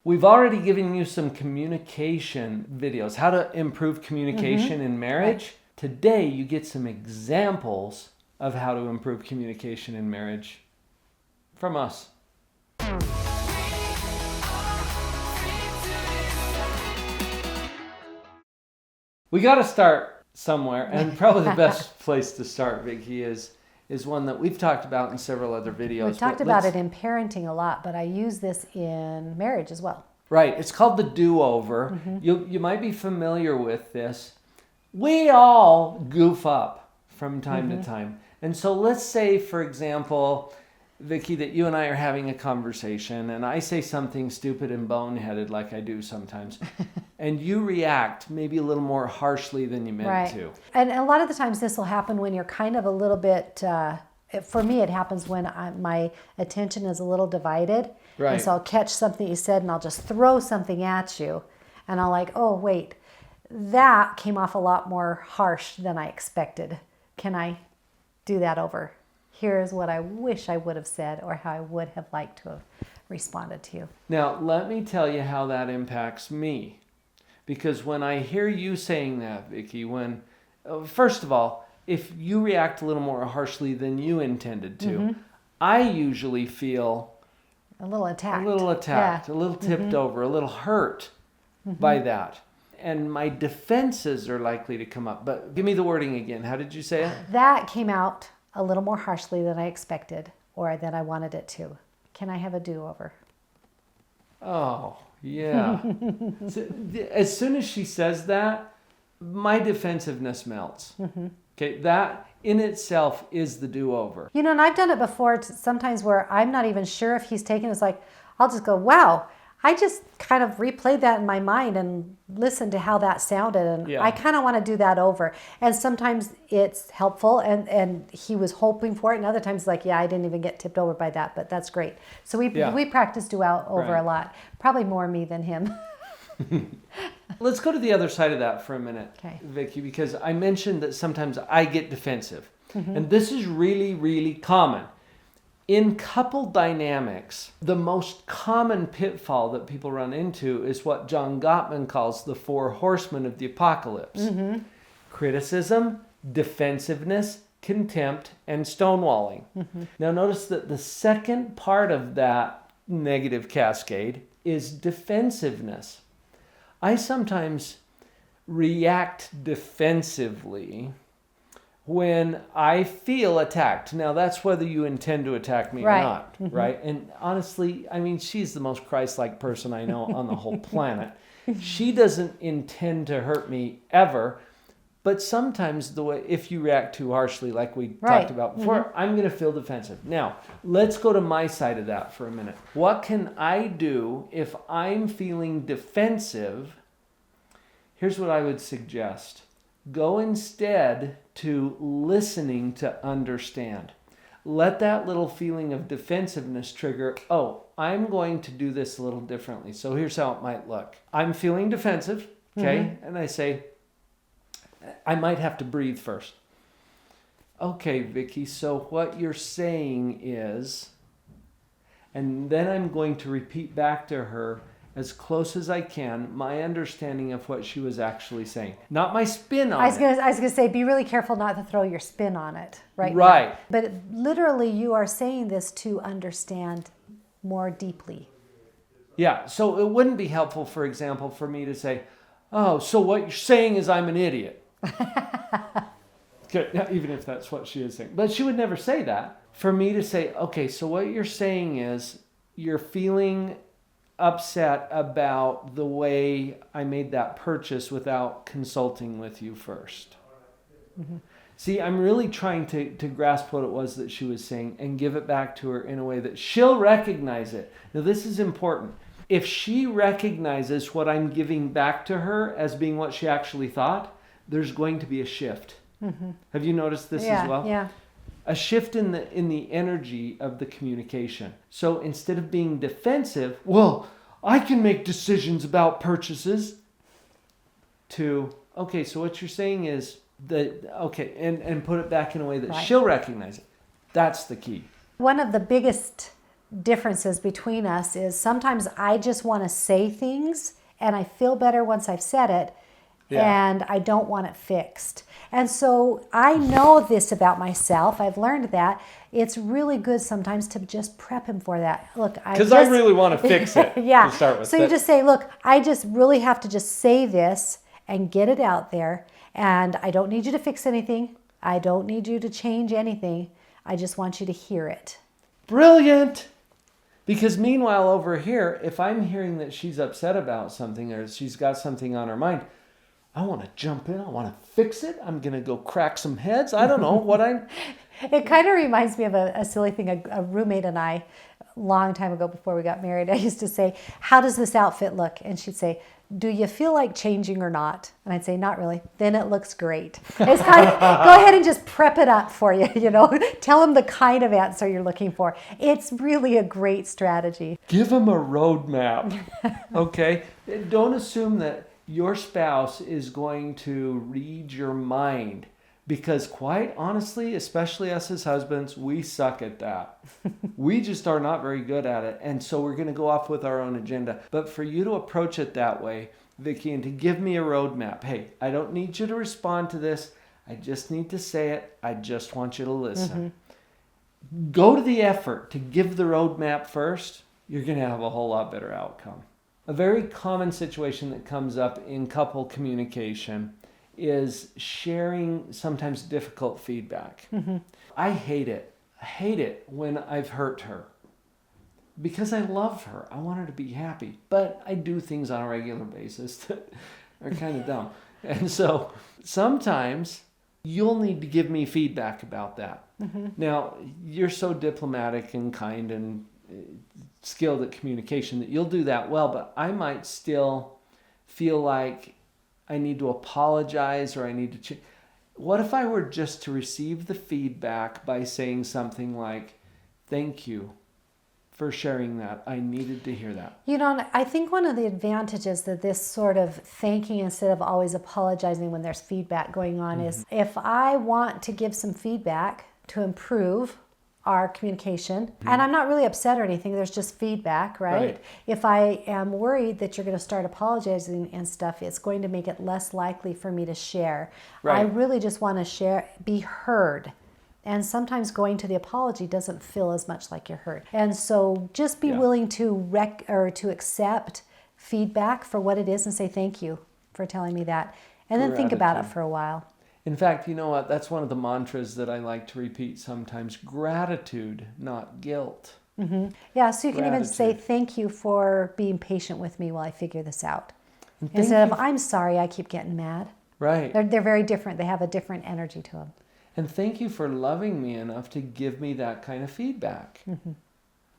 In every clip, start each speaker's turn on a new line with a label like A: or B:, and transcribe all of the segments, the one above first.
A: We've already given you some communication videos, how to improve communication in marriage.
B: Right.
A: Today, you get some examples of how to improve communication in marriage from us. We got to start somewhere, and probably the best place to start, Vicki, is one that we've talked about in several other videos.
B: We've talked about it in parenting a lot, but I use this in marriage as well.
A: Right. It's called the do-over. You might be familiar with this. We all goof up from time to time. And so let's say, for example, Vicki, that you and I are having a conversation and I say something stupid and boneheaded like I do sometimes. And you react maybe a little more harshly than you meant to.
B: And a lot of the times this will happen when you're kind of a little bit, for me it happens when my attention is a little divided.
A: Right.
B: And so I'll catch something you said and I'll just throw something at you. And I'll like, oh, wait, that came off a lot more harsh than I expected. Can I do that over? Here's what I wish I would have said or how I would have liked to have responded to you.
A: Now, let me tell you how that impacts me. Because when I hear you saying that, Vicki, first of all, if you react a little more harshly than you intended to, I usually feel
B: a little attacked,
A: a little tipped over, a little hurt by that. And my defenses are likely to come up. But give me the wording again. How did you say it?
B: That came out a little more harshly than I expected or than I wanted it to. Can I have a do-over?
A: Oh, yeah. So, as soon as she says that, my defensiveness melts. Okay, that in itself is the do-over.
B: You know, and I've done it before sometimes where I'm not even sure if he's taken it. It's like, I'll just go, wow, I just kind of replayed that in my mind and listened to how that sounded. And I kind of want to do that over. And sometimes it's helpful and he was hoping for it. And other times like, yeah, I didn't even get tipped over by that, but that's great. So we practice do-over a lot. Probably more me than him.
A: Let's go to the other side of that for a minute, Vicki, because I mentioned that sometimes I get defensive. And this is really, really common. In couple dynamics, the most common pitfall that people run into is what John Gottman calls the 4 horsemen of the apocalypse. Criticism, defensiveness, contempt, and stonewalling. Now notice that the second part of that negative cascade is defensiveness. I sometimes react defensively when I feel attacked. Now, that's whether you intend to attack me or not, right? And honestly, I mean, she's the most Christ-like person I know on the whole planet. She doesn't intend to hurt me ever, but sometimes if you react too harshly, like we talked about before, I'm going to feel defensive. Now, let's go to my side of that for a minute. What can I do if I'm feeling defensive? Here's what I would suggest. Go instead to listening to understand. Let that little feeling of defensiveness trigger, oh, I'm going to do this a little differently. So here's how it might look. I'm feeling defensive, okay? And I say, I might have to breathe first. Okay, Vicki, so what you're saying is, and then I'm going to repeat back to her as close as I can my understanding of what she was actually saying. Not my spin on it.
B: I was gonna say, be really careful not to throw your spin on it right now. But literally, you are saying this to understand more deeply. Yeah,
A: so it wouldn't be helpful, for example, for me to say, oh, so what you're saying is I'm an idiot. Even if that's what she is saying. But she would never say that. For me to say, okay, so what you're saying is you're feeling upset about the way I made that purchase without consulting with you first. See, I'm really trying to grasp what it was that she was saying and give it back to her in a way that she'll recognize it. Now, this is important. If she recognizes what I'm giving back to her as being what she actually thought, there's going to be a shift. Have you noticed this as well?
B: Yeah.
A: A shift in the energy of the communication. So instead of being defensive, well, I can make decisions about purchases, to, okay, so what you're saying is that, okay, and put it back in a way that she'll recognize it. That's the key.
B: One of the biggest differences between us is sometimes I just want to say things and I feel better once I've said it, and I don't want it fixed. And so I know this about myself. I've learned that it's really good sometimes to just prep him for that. Look,
A: because I really want to fix it. To start with.
B: So you just say, look, I just really have to just say this and get it out there. And I don't need you to fix anything. I don't need you to change anything. I just want you to hear it.
A: Brilliant. Because meanwhile over here, if I'm hearing that she's upset about something or she's got something on her mind, I want to jump in. I want to fix it. I'm going to go crack some heads. I don't know what
B: It kind of reminds me of a silly thing. A roommate and I, a long time ago before we got married, I used to say, how does this outfit look? And she'd say, do you feel like changing or not? And I'd say, not really. Then it looks great. It's kind of, go ahead and just prep it up for you, Tell them the kind of answer you're looking for. It's really a great strategy.
A: Give them a roadmap, okay? Don't assume that your spouse is going to read your mind, because quite honestly, especially us as husbands, we suck at that. We just are not very good at it. And so we're going to go off with our own agenda. But for you to approach it that way, Vicki, and to give me a roadmap, hey, I don't need you to respond to this. I just need to say it. I just want you to listen. Go to the effort to give the roadmap first. You're going to have a whole lot better outcome. A very common situation that comes up in couple communication is sharing sometimes difficult feedback. I hate it. I hate it when I've hurt her because I love her. I want her to be happy, but I do things on a regular basis that are kind of dumb. And so sometimes you'll need to give me feedback about that. Now, you're so diplomatic and kind and skilled at communication that you'll do that well, but I might still feel like I need to apologize or I need to What if I were just to receive the feedback by saying something like, thank you for sharing that. I needed to hear that.
B: I think one of the advantages that this sort of thanking instead of always apologizing when there's feedback going on is if I want to give some feedback to improve our communication, and I'm not really upset or anything, there's just feedback, right? If I am worried that you're going to start apologizing and stuff, it's going to make it less likely for me to share. I really just want to be heard. And sometimes going to the apology doesn't feel as much like you're heard. And so just be willing to to accept feedback for what it is and say thank you for telling me that. And then think about it for a while.
A: In fact, you know what? That's one of the mantras that I like to repeat sometimes. Gratitude, not guilt.
B: Yeah, so you can even say thank you for being patient with me while I figure this out. Instead of I'm sorry I keep getting mad.
A: Right.
B: They're very different. They have a different energy to them.
A: And thank you for loving me enough to give me that kind of feedback.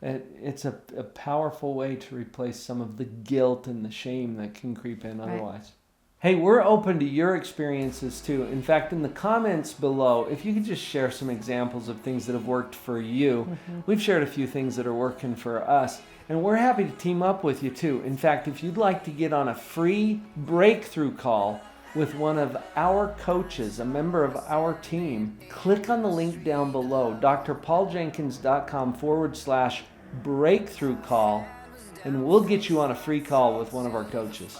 A: It's a powerful way to replace some of the guilt and the shame that can creep in otherwise. Hey, we're open to your experiences too. In fact, in the comments below, if you could just share some examples of things that have worked for you. We've shared a few things that are working for us, and we're happy to team up with you too. In fact, if you'd like to get on a free breakthrough call with one of our coaches, a member of our team, click on the link down below, drpauljenkins.com/breakthrough call, and we'll get you on a free call with one of our coaches.